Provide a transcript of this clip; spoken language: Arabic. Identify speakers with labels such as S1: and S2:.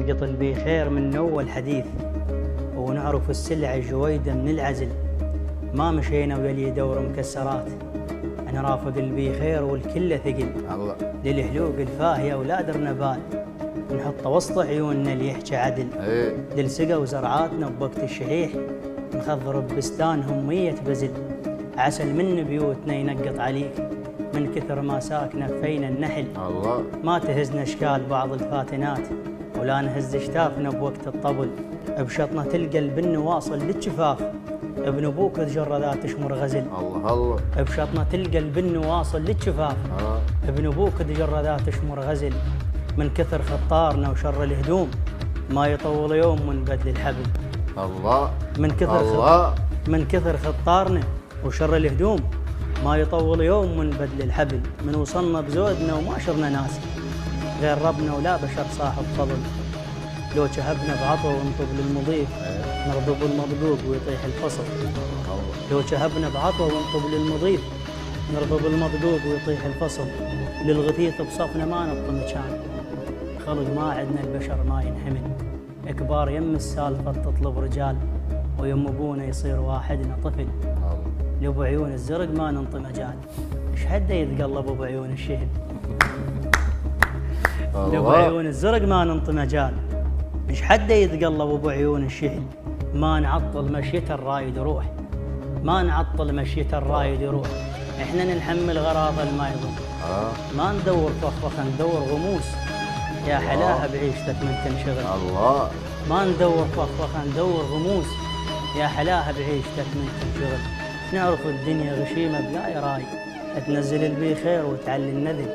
S1: القطن بخير من أول حديث، ونعرف السلعة جويدة من العزل. ما مشينا ويلي دور مكسرات، أنا رافق البخير والكل ثقل.
S2: الله
S1: للحلوق الفاهية ولا درنا بال، نحط وسط عيوننا اللي يحكي عدل. للسقا وزرعاتنا بوقت الشحيح، نخضر ببستانهم 100 بزل. عسل من بيوتنا ينقط عليك، من كثر ما ساكنه فينا النحل.
S2: الله
S1: ما تهزنا اشكال بعض الفاتنات، ولا نهز شتافنا بوقت الطبل. بشطنا تلقى البن واصل للجفاف، بنبوك تجردات تشمر غزل.
S2: الله الله
S1: بشطنا تلقى البن واصل للجفاف، بنبوك تجردات تشمر غزل. من كثر خطارنا وشر الهدوم، ما يطول يوم من بدل الحبل.
S2: الله
S1: من كثر خطارنا وشر الهدوم، ما يطول يوم من بدل الحبل. من وصلنا بزودنا وما شرنا ناس غير ربنا ولا بشر صاحب فضل. لو شهبنا بعطو ونطب للمضيف، نرضب المضبوق ويطيح الفصل. لو شهبنا بعطو ونطب للمضيف، نرضب المضبوق ويطيح الفصل. للغثيث بصفنا ما نبطي مكان، خلق ما عندنا البشر ما ينحمل. كبار يم السالفة تطلب رجال، ويم ابونا يصير واحدنا طفل. لو عيون الزرق ما ننطي مجال، ايش حده يتقلب ابو عيون الشهل. لو عيون الزرق ما ننطي مجال، ايش حده يتقلب ابو عيون الشهل. ما نعطل مشيته الرايد يروح، ما نعطل مشيته الرايد يروح. احنا نحمل غراض ما يضم، ما ندور فخفخه ندور غموس. يا حلاها بعيشتك من تنشغل.
S2: الله
S1: ما ندور فخفخه ندور غموس، يا حلاها بعيشتك من تنشغل. نعرف الدنيا غشيمه بلا يراي، تنزل البخير وتعلي النذل.